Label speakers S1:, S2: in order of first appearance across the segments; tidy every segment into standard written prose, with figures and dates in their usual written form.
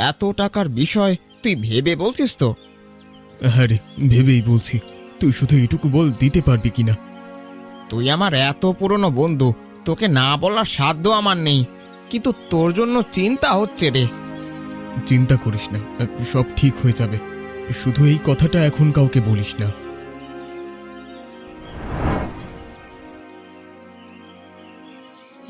S1: এত টাকার বিষয় তুই ভেবে বলছিস তো?
S2: হ্যাঁ রে, ভেবেই বলছি। তুই শুধু এইটুকু বল, দিতে পারবি কিনা।
S1: তুই আমার এত পুরনো বন্ধু, তোকে না বলার সাধ্য আমার নেই, কিন্তু তোর জন্য চিন্তা হচ্ছে রে।
S2: চিন্তা করিস না, সব ঠিক হয়ে যাবে। শুধু এই কথাটা এখন কাউকে বলিস না।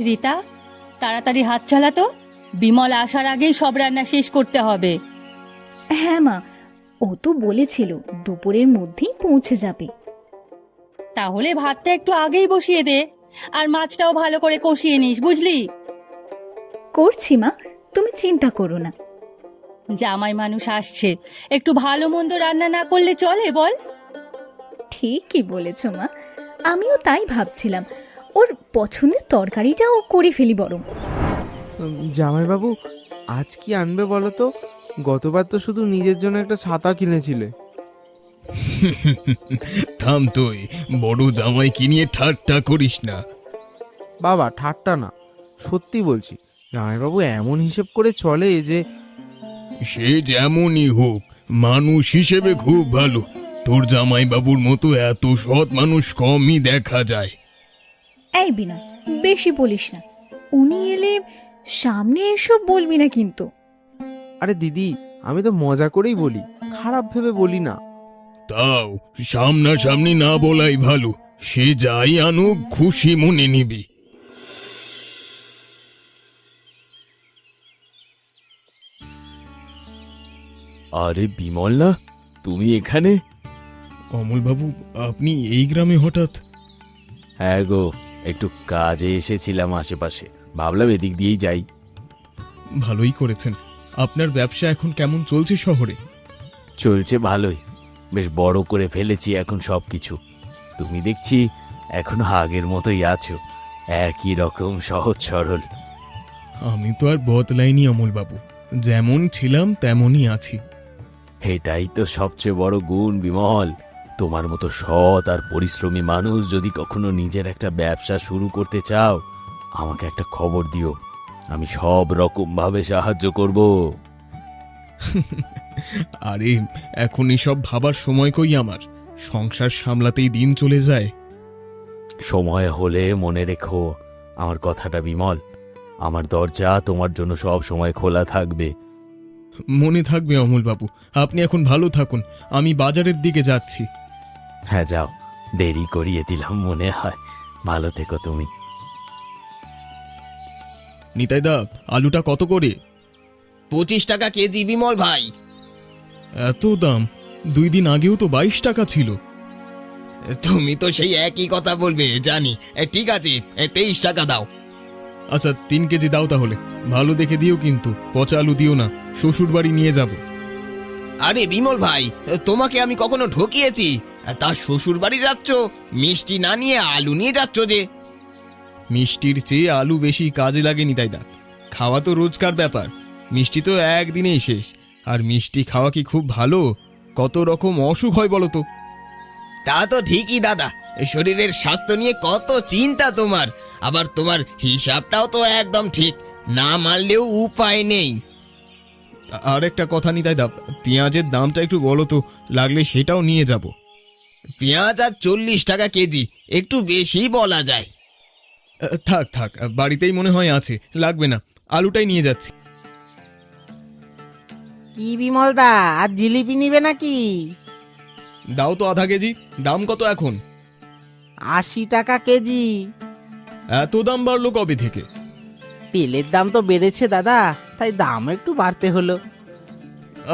S3: রিতা, তাড়াতাড়ি হাত চালাতো, বিমল আসার আগেই সব রান্না শেষ করতে হবে।
S4: হ্যাঁ মা, ও তো বলেছিল দুপুরের মধ্যেই পৌঁছে যাবে।
S3: তাহলে ভাতটা একটু আগেই বসিয়ে দে, আর মাছটাও ভালো করে কষিয়ে নিস, বুঝলি?
S4: করছি মা, তুমি চিন্তা করো না।
S3: জামাই মানুষ আসছে, একটু ভালো মন্দ রান্না না করলে চলে বল?
S4: ঠিকই বলেছ মা, আমিও তাই ভাবছিলাম। ওর পছন্দের তরকারিটাও করে ফেলি বরং।
S5: জামাইবাবু, আজ কি আনবে বলো তো? গতবার তো শুধু নিজের জন্য একটা ছাতা কিনেছিলে।
S2: থাম তুই, বড় জামাইকে নিয়ে ঠাট্টা করিস না।
S5: বাবা, ঠাট্টা না, সত্যি বলছি। জামাইবাবু এমন হিসেব করে চলে যে
S2: সে যেমনই হোক, মানুষ হিসেবে খুব ভালো। তোর জামাইবাবুর মতো এত সৎ মানুষ কমই দেখা যায়।
S4: এই বিনয়, বেশি বলিস না। উনি এলে সামনে এসব বলবি না কিন্তু।
S5: আরে দিদি, আমি তো মজা করেই বলি, খারাপ ভেবে বলি না।
S2: তাও সামনাসামনি না বলাই ভালো। সে যাই আনুক, খুশি মনে নিবি।
S6: আরে বিমল না, তুমি এখানে?
S2: অমলবাবু, আপনি এই গ্রামে হঠাৎ?
S6: হ্যাঁ গো, একটু কাজে এসেছিলাম আশেপাশে, ভাবলাম এদিক দিয়েই যাই।
S2: ভালোই করেছেন। আপনার ব্যবসা এখন কেমন চলছে শহরে?
S6: চলছে ভালোই, বেশ বড় করে ফেলেছি এখন সবকিছু। তুমি দেখছি এখনো আগের মতোই আছো, একই রকম সহজ সরল।
S2: আমি তো আর বদলাইনি অমলবাবু, যেমন ছিলাম তেমনই আছি।
S6: এটাই তো সবচেয়ে বড় গুণ বিমল। তোমার মতো সৎ আর পরিশ্রমী মানুষ যদি কখনো নিজের একটা ব্যবসা শুরু করতে চাও, আমাকে একটা খবর দিও, আমি সব রকম ভাবে সাহায্য করব।
S2: আরে, এখন এসব ভাবার সময় কই আমার? সংসার সামলাতেই দিন চলে যায়।
S6: সময় হলে মনে রেখো আমার কথাটা বিমল, আমার দরজা তোমার জন্য সব সময় খোলা থাকবে।
S2: মনে থাকবে অমলবাবু। আপনি এখন ভালো থাকুন, আমি বাজারের দিকে যাচ্ছি।
S6: হ্যাঁ যাও, দেরি করিয়ে দিলাম মনে হয়। ভালো থেকো তুমি।
S2: নিতাইদা, আলুটা কত করে?
S1: 25 টাকা কেজি বিমল ভাই।
S2: এত দাম? 2 দিন আগেও তো 22 টাকা ছিল।
S1: তুমি তো সেই একই কথা বলবে জানি। ঠিক আছে, 23 টাকা দাও।
S2: আচ্ছা, 3 কেজি দাও তাহলে। ভালো দেখে দিও কিন্তু, পচা আলু দিও না, শ্বশুর বাড়ি নিয়ে যাব।
S1: আরে বিমল ভাই, তোমাকে আমি কখনো ঠকিয়েছি? তার শ্বশুর বাড়ি যাচ্ছ, মিষ্টি না নিয়ে আলু নিয়ে যাচ্ছ যে?
S2: মিষ্টির চেয়ে আলু বেশি কাজে লাগে নিতাইদা। খাওয়া তো রোজকার ব্যাপার, মিষ্টি তো একদিনেই শেষ। আর মিষ্টি খাওয়া কি খুব ভালো? কত রকম অসুখ হয় বলো তো।
S1: তা তো ঠিকই দাদা, শরীরের স্বাস্থ্য নিয়ে কত চিন্তা তোমার। আবার তোমার হিসাবটাও তো একদম ঠিক, না মানলেও উপায় নেই।
S2: আর একটা কথা নিতাইদা, পেঁয়াজের দামটা একটু বলো তো, লাগলে সেটাও নিয়ে যাব।
S1: পেঁয়াজ আর 40 টাকা কেজি, একটু বেশি বলা যায়।
S2: থাক থাক, বাড়িতেই মনে হয় আছে, লাগবে না, আলুটাই নিয়ে যাচ্ছি।
S7: কি বিমলদা, আর জিলিপি নিবে নাকি?
S2: দাও তো আধা কেজি। দাম কত এখন?
S7: 80 টাকা কেজি।
S2: এত দাম বাড়লো কবে থেকে?
S7: তেলের দাম তো বেড়েছে দাদা, তাই দাম একটু বাড়তে হলো।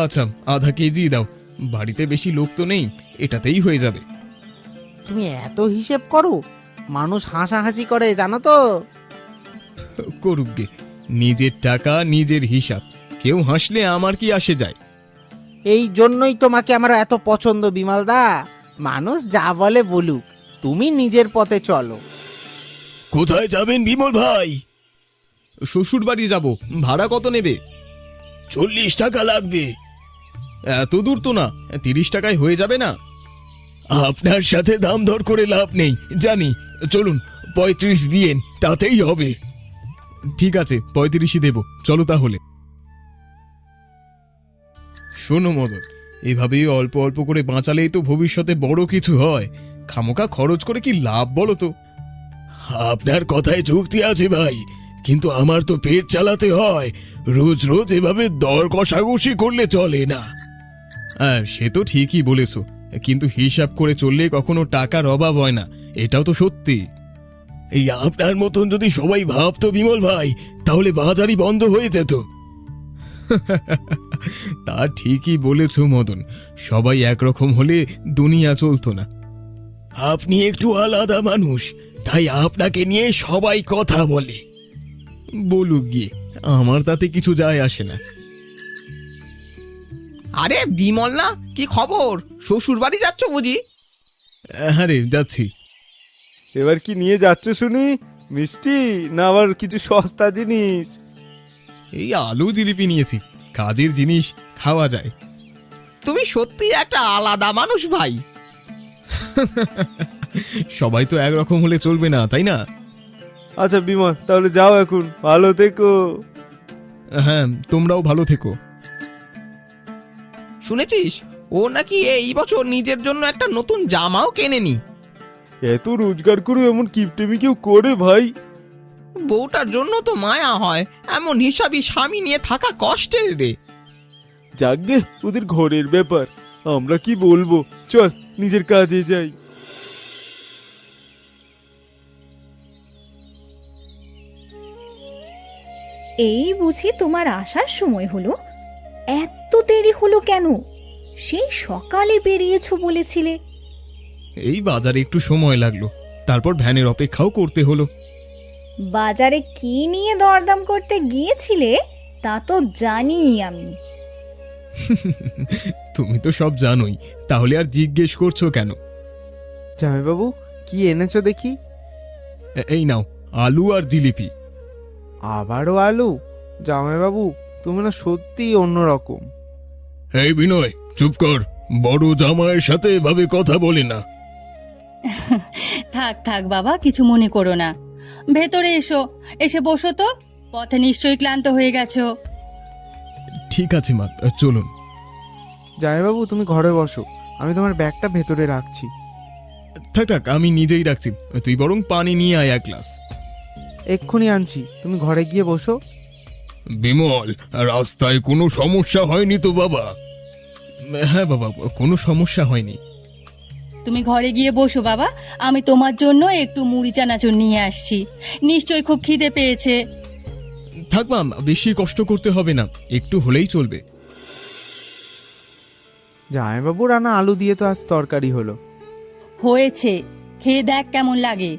S2: আচ্ছা, আধা কেজি দাও, বাড়িতে বেশি লোক তো নেই, এটাতেই হয়ে যাবে।
S7: তুমি এত হিসেব করো? মানুষ হাসাহাসি করে জানো তো।
S2: করুক গে, নিজের টাকা নিজের হিসাব, কেউ হাসলে আমার কি আসে যায়?
S7: এই জন্যই তোমাকে আমার এত পছন্দ বিমলদা। মানুষ যা বলে বলুক, তুমি নিজের পথে চলো।
S2: কোথায় যাবেন বিমল ভাই? শ্বশুর বাড়ি যাব। ভাড়া কত নেবে? 40 টাকা লাগবে। এত দূর তো না, 30 টাকায় হয়ে যাবে না? আপনার সাথে দাম দর করে লাভ নেই জানি, চলুন 35 দিয়েন, তাতেই হবে। ঠিক আছে, 35ই দেব, চলো তাহলে। শোনো মদন, এভাবেই অল্প অল্প করে বাঁচালেই তো ভবিষ্যতে বড় কিছু হয়। খামোকা খরচ করে কি লাভ বলো তো?
S6: আপনার কথায় যুক্তি আছে ভাই, কিন্তু আমার তো পেট চালাতে হয়। রোজ রোজ এভাবে দর কষাকষি করলে চলে না।
S2: হ্যাঁ, সে তো ঠিকই বলেছ, কিন্তু হিসাব করে চললে কখনো টাকার অভাব হয় না, এটাও তো সত্যি।
S6: এই আপনার মতন যদি সবাই ভাবতো বিমল ভাই, তাহলে বাজারই বন্ধ হয়ে যেত।
S2: তা ঠিকই বলেছ মদন, সবাই একরকম হলে দুনিয়া চলতো না।
S6: আপনি একটু আলাদা মানুষ, তাই আপনাকে নিয়ে সবাই কথা বলে।
S2: বলুক গিয়ে, আমার তাতে কিছু যায় আসে না।
S8: আরে বিমল না, কি খবর? শ্বশুর বাড়ি যাচ্ছ বুঝি?
S2: হ্যাঁ রে, যাচ্ছি।
S5: এবার কি নিয়ে যাচ্ছ শুনি? মিষ্টি না আবার কিছু সস্তা জিনিস?
S2: এই আলু জিলিপি নিয়েছি, কাজের জিনিস, খাওয়া যায়।
S8: তুমি সত্যি একটা আলাদা মানুষ ভাই।
S2: সবাই তো একরকম হলে চলবে না, তাই না?
S5: আচ্ছা বিমল, তাহলে যাও এখন, ভালো থেকো।
S2: হ্যাঁ, তোমরাও ভালো থেকো।
S8: শুনেছিস ও নাকি এই বছর নিজের জন্য একটা নতুন জামাও কেনেনি?
S5: এত রোজগার করে এমন কিপটেমি কেউ করে ভাই?
S8: বউটার জন্য তো মায়া হয়, এমন হিসাবি স্বামী নিয়ে থাকা কষ্টের রে।
S5: যাকগে, ওদের ঘরের ব্যাপার, আমরা কি বলবো। চল নিজের কাজে যাই।
S4: এই বুঝি তোমার আসার সময় হলো? এত দেরি হলো কেন? সেই সকালে বেরিয়েছো বলেছিলে।
S2: এই বাজারে একটু সময় লাগলো, তারপর ভ্যানের অপেক্ষাও করতে হলো।
S4: বাজারে কি নিয়ে দরদাম করতে গিয়েছিলে তা তো জানি আমি।
S2: তুমি তো সব জানোই, তাহলে আর জিজ্ঞেস করছো কেন?
S5: জামাইবাবু, কি এনেছো দেখি?
S2: এই নাও, আলু আর জিলিপি।
S5: আবারও আলু? জামাইবাবু, তুমি না সত্যি অন্যরকম।
S6: এই বিনয়, চুপ কর, বড় জামাইয়ের সাথে এভাবে কথা বলে না।
S3: থাক থাক বাবা, কিছু মনে করো না। ভেতরে এসো, এসে বসো তো। পথে নিশ্চয়ই ক্লান্ত হয়ে গেছো।
S2: ঠিক আছে মা, চলুন।
S5: জামাইবাবু, তুমি ঘরে বসো, আমি তোমার ব্যাগটা ভেতরে রাখছি।
S2: থাক থাক, আমি নিজেই রাখছি, তুই বরং পানি নিয়ে আয় এক গ্লাস।
S5: এক্ষুনি আনছি, তুমি ঘরে গিয়ে বসো।
S6: বিমল, রাস্তায় কোনো সমস্যা হয়নি তো বাবা?
S2: হ্যাঁ বাবা, কোনো সমস্যা হয়নি।
S3: তুমি ঘরে গিয়ে বসো বাবা, আমি তোমার জন্য একটু মুড়ি চানাচুর নিয়ে আসছি। নিশ্চয়ই খুব খিদে পেয়েছে।
S2: থাক মা, বেশি কষ্ট করতে হবে না, একটু হলেই চলবে।
S5: জামাইবাবু, রান্না আলু দিয়ে তো আজ তরকারি হলো।
S3: হয়েছে, খেয়ে দেখ কেমন লাগে।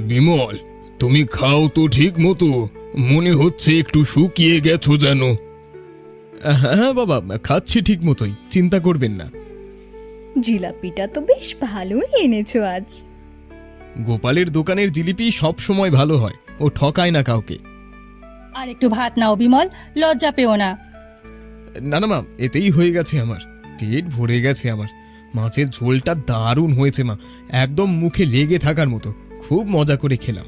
S6: বিমল, তুমি খাও তো ঠিক মতো, মনে হচ্ছে একটু শুকিয়ে গেছো যেন।
S2: হ্যাঁ বাবা, খাচ্ছি ঠিক মতোই, চিন্তা করবেন না।
S4: জিলাপিটা তো বেশ ভালোই এনেছো আজ।
S2: গোপালের দোকানের জিলিপি সব সময় ভালো হয়, ও ঠকায় না কাউকে।
S3: আর একটু ভাত নাও বিমল, লজ্জা পেও না।
S2: না না মা, এতেই হয়ে গেছে আমার, পেট ভরে গেছে আমার। মাছের ঝোলটা দারুণ হয়েছে মা, একদম মুখে লেগে থাকার মতো, খুব মজা করে খেলাম।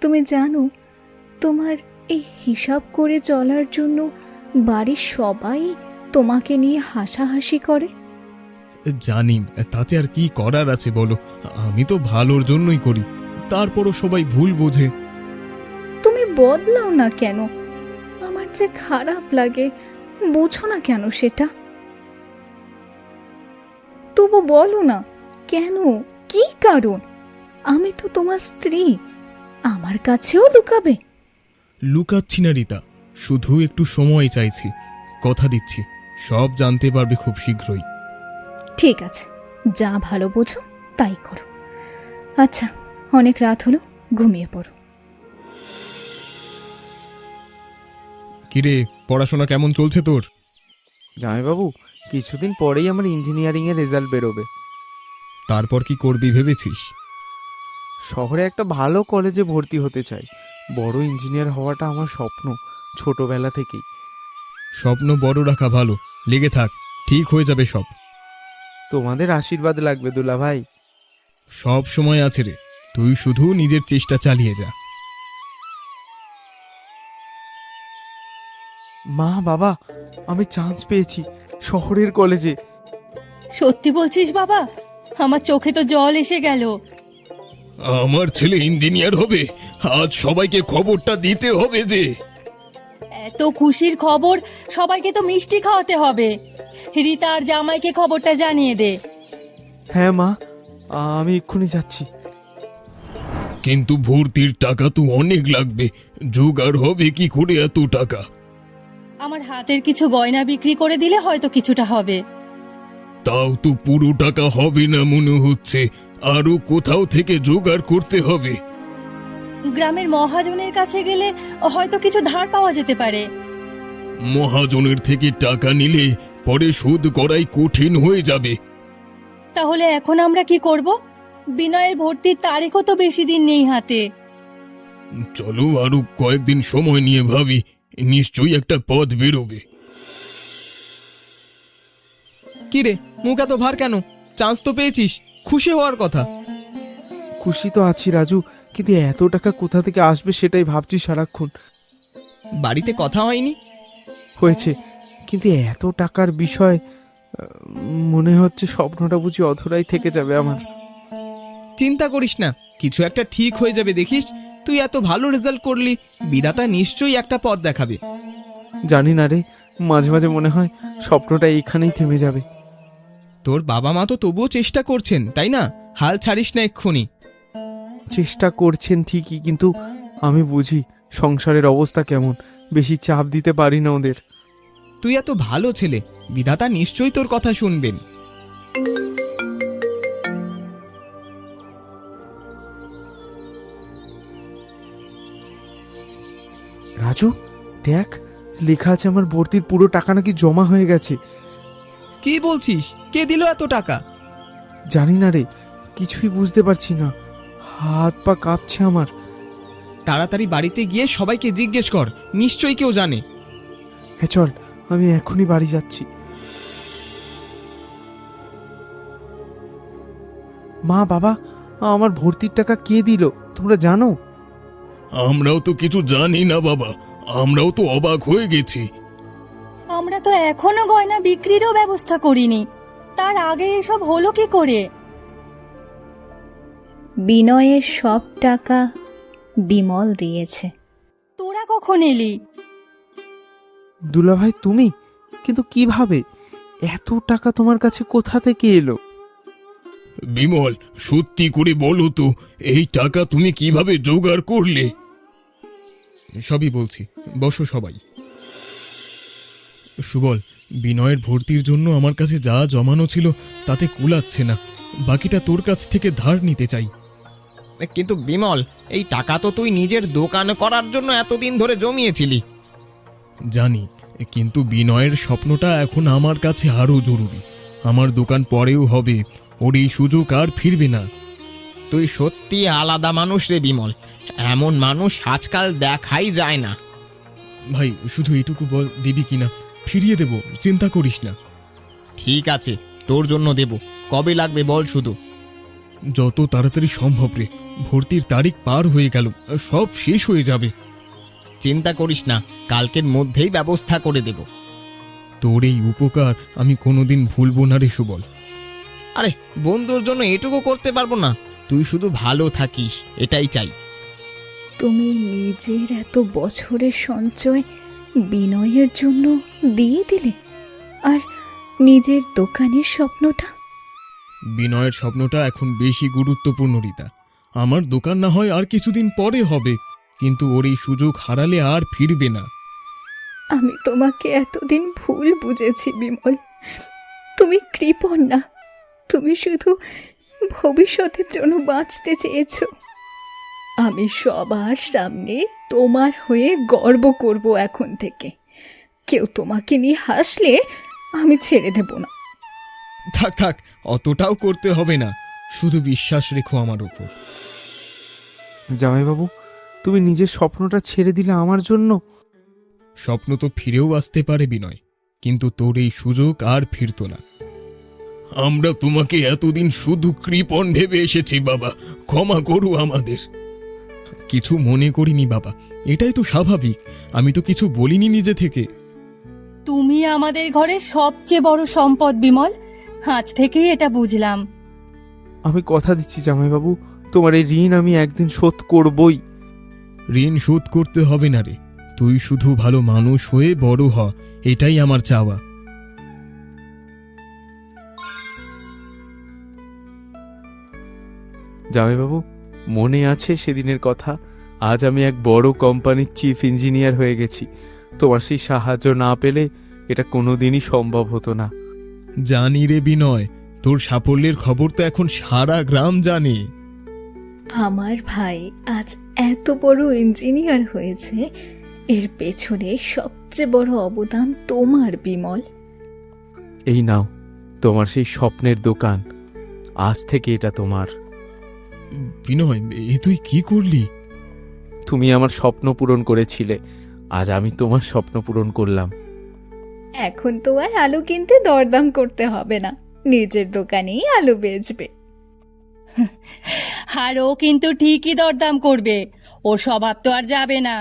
S4: তুমি জানো, তোমার এই হিসাব করে চলার জন্য বাড়ির সবাই তোমাকে নিয়ে হাসাহাসি করে।
S2: জানি, তাতে আর কি করার আছে বলো, আমি তো ভালোর জন্যই করি, তারপরও সবাই ভুল বোঝে।
S4: তুমি বদলাও না কেন? আমার যে খারাপ লাগে, বোঝো না কেন সেটা? তবু বলো না, কেন, কি কারণ? আমি তো তোমার স্ত্রী, আমার কাছেও লুকাবে?
S2: লুকাচ্ছি না রীতা, শুধু একটু সময় চাইছি, কথা দিচ্ছি সব জানতে পারবে খুব শীঘ্রই।
S4: ঠিক আছে, যা ভালো বোঝো তাই করো। আচ্ছা, অনেক রাত হলো, ঘুমিয়ে পড়ো।
S2: কিরে, পড়াশোনা কেমন চলছে তোর?
S5: জামাইবাবু, কিছুদিন পরেই আমার ইঞ্জিনিয়ারিং এর রেজাল্ট বেরোবে।
S2: তারপর কি করবি ভেবেছিস?
S5: শহরে একটা ভালো কলেজে ভর্তি হতে চাই। বড় ইঞ্জিনিয়ার হওয়াটা আমার স্বপ্ন, ছোটবেলা থেকেই।
S2: স্বপ্ন বড় রাখা ভালো, লেগে থাক, ঠিক হয়ে যাবে সব।
S5: তোমাদের আশীর্বাদ লাগবে দুলা ভাই।
S2: সব সময় আছে রে, তুই শুধু নিজের চেষ্টা চালিয়ে যা।
S5: মা বাবা, আমি চান্স পেয়েছি শহরের কলেজে।
S3: সত্যি বলছিস বাবা? আমার চোখে তো জল এসে গেল।
S2: আমার ছেলে ইঞ্জিনিয়ার হবে, আজ সবাইকে খবরটা দিতে হবে যে।
S3: এত খুশির খবর, সবাইকে তো মিষ্টি খাওয়াতে হবে। রীতা আর জামাইকে খবরটা জানিয়ে দে।
S5: হ্যাঁ মা, আমি এক্ষুনি যাচ্ছি।
S2: কিন্তু ভর্তির টাকা তো অনেক লাগবে, জোগাড় হবে কি করে এত টাকা?
S3: আমার হাতের কিছু গয়না বিক্রি করে দিলে হয়তো কিছুটা হবে।
S2: তাও তো পুরো টাকা হবে না মনে হচ্ছে, আরো কোথাও থেকে জোগাড় করতে হবে।
S3: গ্রামের মহাজনের কাছে গেলে হয়তো কিছু ধার পাওয়া যেতে পারে।
S2: মহাজনের থেকে টাকা নিলে পরে শোধ করাই কঠিন হয়ে যাবে।
S3: তাহলে এখন আমরা কি করব? বিনয়ের ভর্তির তারিখও তো বেশি দিন নেই হাতে।
S2: চলো আরো কয়েকদিন সময় নিয়ে ভাবি, নিশ্চয়ই একটা পথ বেরোবে।
S8: কি রে, মুখ এত ভার কেন? চান্স তো পেয়েছিস, খুশি হওয়ার কথা।
S5: খুশি তো আছি রাজু, কিন্তু এত টাকা কোথা থেকে আসবে সেটাই ভাবছি সারাক্ষণ।
S8: বাড়িতে কথা হয়নি?
S5: হয়েছে, কিন্তু এত টাকার বিষয় মনে হচ্ছে স্বপ্নটা বুঝি অধরাই থেকে যাবে আমার।
S8: চিন্তা করিস না, কিছু একটা ঠিক হয়ে যাবে দেখিস। তুই এত ভালো রেজাল্ট করলি, বিধাতা নিশ্চয়ই একটা পথ দেখাবে।
S5: জানি না রে, মাঝে মাঝে মনে হয় স্বপ্নটা এইখানেই থেমে যাবে।
S8: তোর বাবা মা তো তবুও চেষ্টা করছেন, তাই না? হাল ছাড়িস না এক্ষুনি।
S5: চেষ্টা করছেন ঠিকই, কিন্তু আমি বুঝি সংসারের অবস্থা কেমন, বেশি চাপ দিতে পারি না ওদের।
S8: তুই এত ভালো ছেলে, বিধাতা নিশ্চয়ই তোর কথা শুনবেন।
S5: রাজু দেখ, লেখা আছে আমার ভর্তির পুরো টাকা নাকি জমা হয়ে গেছে।
S8: কি বলছিস? কে দিল এত টাকা?
S5: জানি না রে, কিছুই বুঝতে পারছি না, হাত পা কাঁপছে আমার।
S8: তাড়াতাড়ি বাড়িতে গিয়ে সবাইকে জিজ্ঞেস কর, নিশ্চয়ই কেউ জানে।
S5: হ্যাঁ চল, আমি এখনই বাড়ি যাচ্ছি। মা বাবা, আমার ভর্তির টাকা কে দিল তোমরা জানো?
S2: আমরাও তো কিছু জানি না বাবা, আমরাও তো অবাক হয়ে গেছি।
S3: আমরা তো এখনো গয়না বিক্রিরও ব্যবস্থা করিনি, তার আগে এসব হলো কি করে?
S4: বিনয়ের সব টাকা বিমল দিয়েছে।
S3: তোরা কখন এলি?
S5: দুলাভাই তুমি? কিন্তু কিভাবে? এত টাকা তোমার কাছে কোথা থেকে এলো?
S2: বিমল, সত্যি করে বলো তো, এই টাকা তুমি কিভাবে জোগাড় করলে? সবই বলছি, বসো সবাই। সুবল, বিনয়ের ভর্তির জন্য আমার কাছে যা জমানো ছিল তাতে কুলাচ্ছে না, বাকিটা তোর কাছ থেকে ধার নিতে চাই।
S1: কিন্তু বিমল, এই টাকা তো তুই নিজের দোকান করার জন্য এতদিন ধরে জমিয়েছিলি।
S2: জানি, কিন্তু বিনয়ের স্বপ্নটা এখন আমার কাছে আরো জরুরি। আমার দোকান পরেও হবে, ওর এই সুযোগ আর ফিরবে না।
S1: তুই সত্যি আলাদা মানুষ রে বিমল, এমন মানুষ আজকাল দেখাই যায় না।
S2: ভাই, শুধু এটুকু বল দিবি কিনা, ফিরিয়ে দেব, চিন্তা করিস না।
S1: ঠিক আছে, তোর জন্য দেব। কবে লাগবে বল শুধু।
S2: যত তাড়াতাড়ি সম্ভব রে, ভর্তির তারিখ পার হয়ে গেল, সব শেষ হয়ে যাবে।
S1: চিন্তা করিস না, কালকের মধ্যেই ব্যবস্থা করে দেব।
S2: তোর এই উপকার আমি কোনোদিন ভুলবো না রে সুবল।
S1: আরে, বন্ধুর জন্য এটুকু করতে পারবো না? তুই শুধু ভালো থাকিস, এটাই চাই।
S4: তুমি নিজের এত বছরের সঞ্চয় বিনয়ের জন্য দিয়ে দিলে, আর নিজের দোকানের স্বপ্নটা?
S2: বিনয়ের স্বপ্নটা এখন বেশি গুরুত্বপূর্ণ রীতা। আমার দোকান না হয় আর কিছুদিন পরে হবে, কিন্তু ওর এই সুযোগ হারালে আর ফিরবে না।
S4: আমি তোমাকে এতদিন ভুল বুঝেছি বিমল। তুমি কৃপণ না, তুমি শুধু ভবিষ্যতের জন্য বাঁচতে চেয়েছো। আমি সবার সামনে তোমার হয়ে গর্ব করব এখন থেকে। কেউ তোমাকে নিয়ে হাসলে আমি ছেড়ে দেব না।
S2: থাক থাক, অতটাও করতে হবে না, শুধু বিশ্বাস রেখো আমার উপর।
S5: জামাইবাবু, তুমি নিজের স্বপ্নটা ছেড়ে দিলে আমার জন্য?
S2: স্বপ্ন তো ফিরেও আসতে পারে বিনয়, কিন্তু তোর এই সুযোগ আর ফিরতো না। আমরা তোমাকে এতদিন শুধু কৃপণ ভেবে এসেছি বাবা, ক্ষমা করু আমাদের। কিছু মনে করিনি বাবা, এটাই তো স্বাভাবিক, আমি তো কিছু বলিনি নিজে থেকে।
S3: তুমি আমাদের ঘরের সবচেয়ে বড় সম্পদ বিমল। আজ থেকেই এটা বুঝলাম।
S5: আমি কথা দিচ্ছি জামাইবাবু, তোমার এই ঋণ আমি একদিন শোধ করবই।
S2: ঋণ শোধ করতে হবে না রে, তুই শুধু ভালো মানুষ হয়ে বড় হ, এটাই আমার চাওয়া।
S5: জামাইবাবু, মনে আছে সেদিনের কথা? আজ আমি এক বড় কোম্পানির চিফ ইঞ্জিনিয়ার হয়ে গেছি। তোমার সেই সাহায্য না পেলে এটা কোনোদিনই সম্ভব হতো না।
S2: জানি রে বিনয়, তোর সাফল্যের খবর তো এখন সারা গ্রাম জানে।
S4: আমার ভাই আজ এত বড় ইঞ্জিনিয়ার হয়েছে, এর পেছনে সবচেয়ে বড় অবদান তোমার বিমল।
S5: এই নাও তোমার সেই স্বপ্নের দোকান, আজ থেকে এটা তোমার।
S2: বিনয়, এ তুই কি করলি?
S5: তুমি আমার স্বপ্ন পূরণ করেছিলে, আজ আমি তোমার স্বপ্ন পূরণ করলাম।
S4: এখন তো আর আলু কিনতে দরদাম করতে হবে না, নিজের দোকানেই আলু বেচবে।
S3: আর ও কিন্তু ঠিকই দরদাম করবে, ওর স্বভাব তো আর যাবে না।